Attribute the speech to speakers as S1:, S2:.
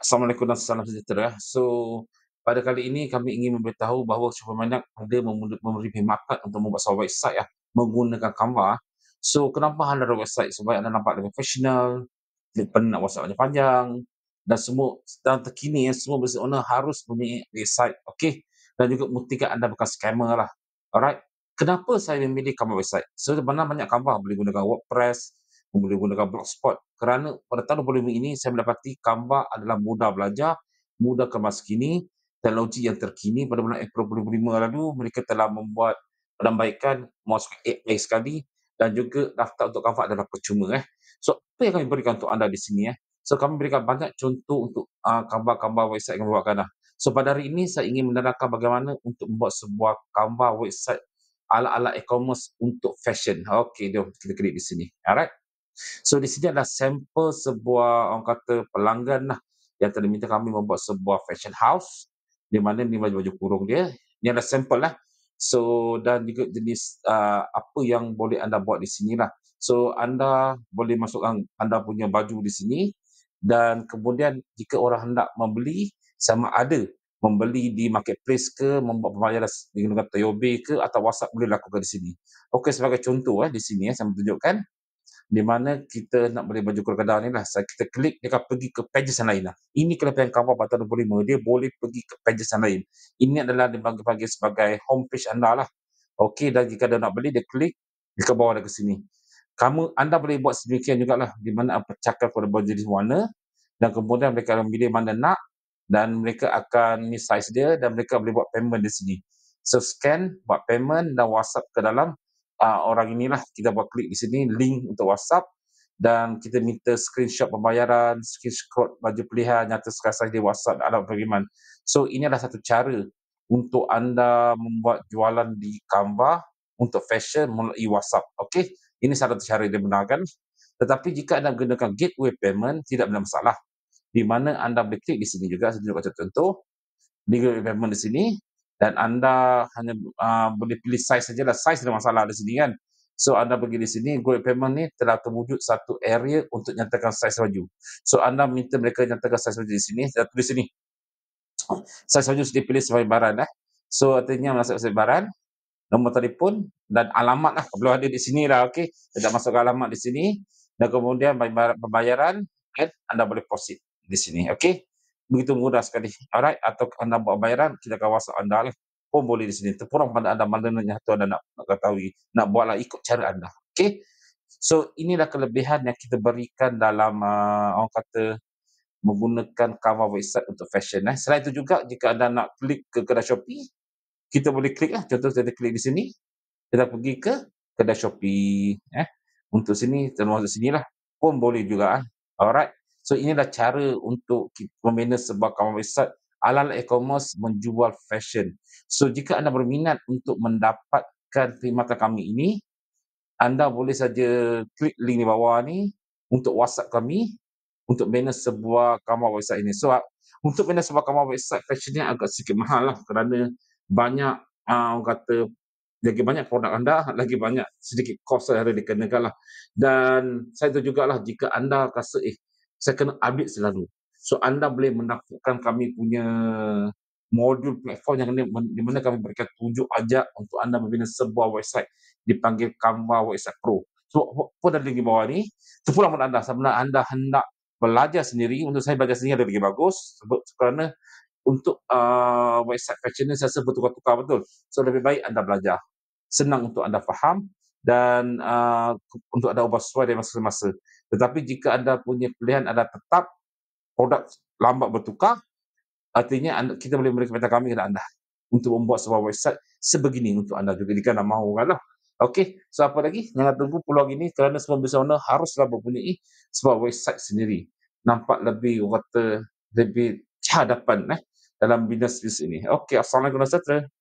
S1: Assalamualaikum dan salam sejahtera. So, pada kali ini kami ingin memberitahu bahawa cukup banyak ada memberi perkhidmatan untuk membuat sebuah website menggunakan Canva. So, kenapa anda ada website? Supaya anda nampak lebih profesional, tidak perlu nak WhatsApp panjang-panjang dan semua dan terkini semua business owner harus mempunyai website, okey? Dan juga buktikan anda bukan scammer lah. Alright. Kenapa saya memilih Canva website? So, sebenarnya banyak Canva boleh gunakan WordPress, boleh gunakan Blogspot. Kerana pada tahun 2005 ini saya mendapati Canva adalah mudah belajar, mudah kemas kini, teknologi yang terkini. Pada bulan April 2005 lalu, mereka telah membuat penambaikan masuk AI sekali dan juga daftar untuk Canva adalah percuma. So, apa yang kami berikan untuk anda di sini? So, kami berikan banyak contoh untuk Canva website yang kami buatkan. So, pada hari ini saya ingin menerangkan bagaimana untuk membuat sebuah Canva website ala-ala e-commerce untuk fashion. Okey, jom kita klik di sini. Alright. So di sini adalah sampel sebuah orang kata pelanggan lah yang telah minta kami membuat sebuah fashion house di mana ni baju-baju kurung dia. Ni adalah sampel lah. So dan juga jenis apa yang boleh anda buat di sini lah. So anda boleh masukkan anda punya baju di sini dan kemudian jika orang hendak membeli sama ada membeli di marketplace ke, membuat pembayaran dengan Toyobe ke atau WhatsApp boleh lakukan di sini. Okey, sebagai contoh di sini saya menunjukkan di mana kita nak beli baju kurung ni lah. Kita klik, dia akan pergi ke pages yang lain lah. Ini kelebihan Canva pada 25, dia boleh pergi ke pages yang lain. Ini adalah dibagi sebagai homepage anda lah. Okey, dan jika anda nak beli, dia klik, dia ke bawah dan ke sini. Anda boleh buat sedemikian jugalah, di mana pecahkan pada jenis warna dan kemudian mereka akan pilih mana nak dan mereka akan ni size dia dan mereka boleh buat payment di sini. So scan, buat payment dan WhatsApp ke dalam orang inilah. Kita buat klik di sini link untuk WhatsApp dan kita minta screenshot pembayaran, screenshot baju pilihan, nyatakan saja di WhatsApp dan alamat pengiriman. So ini adalah satu cara untuk anda membuat jualan di Canva untuk fashion melalui WhatsApp. Okey, ini salah satu cara yang dibenarkan. Tetapi jika anda gunakan gateway payment, tidak ada masalah. Di mana anda boleh klik di sini juga, saya tunjukkan contoh. Di gateway payment di sini dan anda hanya boleh pilih size sajalah. Size ada masalah di sini kan. So anda pergi di sini, gateway payment ni telah terwujud satu area untuk nyatakan saiz baju. So anda minta mereka nyatakan saiz baju di sini, saya tulis sini. Saiz baju sudah dipilih sebagai baran. So artinya masuk sebagai baran, nombor telefon dan alamat lah. Belum ada di sini lah, okey. Kita masukkan alamat di sini dan kemudian pembayaran dan anda boleh proceed di sini, okey. Begitu mudah sekali. Alright, atau anda buat bayaran, kita akan WhatsApp anda lah. Pun boleh di sini. Terpulang pada anda mana yang anda nak ketahui. Nak buatlah ikut cara anda. Okey. So inilah kelebihan yang kita berikan dalam orang kata menggunakan Canva website untuk fashion. Selain itu juga jika anda nak klik ke kedai Shopee, kita boleh klik lah. Contoh kita klik di sini, kita pergi ke kedai Shopee. Untuk sini, termasuk sinilah. Pun boleh juga. Alright. So inilah cara untuk membina sebuah Canva website ala-ala e-commerce menjual fashion. So jika anda berminat untuk mendapatkan perkhidmatan kami ini, anda boleh saja klik link di bawah ni untuk WhatsApp kami untuk bina sebuah Canva website ini. So untuk bina sebuah Canva website fashion ni agak sedikit mahal lah kerana banyak orang kata lagi banyak produk anda, lagi banyak sedikit kos yang ada dikenakan lah. Dan saya tahu jugalah jika anda rasa saya kena update selalu. So anda boleh mendapatkan kami punya modul platform yang di mana kami berikan tunjuk ajak untuk anda membina sebuah website dipanggil Canva Website Pro. So apa ada link di bawah ni, terpulang pada anda. Sebenarnya anda hendak belajar sendiri, untuk saya belajar sendiri ada lagi bagus kerana untuk website fashion ni saya rasa bertukar-tukar betul. So lebih baik anda belajar. Senang untuk anda faham dan untuk anda ubah sesuai dengan masa-masa. Tetapi jika anda punya pilihan anda tetap produk lambat bertukar, artinya kita boleh memberi kepada kami kepada anda untuk membuat sebuah website sebegini untuk anda juga jika anda mahu kan lah. Okey, so apa lagi? Jangan tunggu peluang ini kerana semua business owner haruslah mempunyai sebuah website sendiri. Nampak lebih lebih hadapan dalam bisnes ini. Okey, assalamualaikum warahmatullahi wabarakatuh.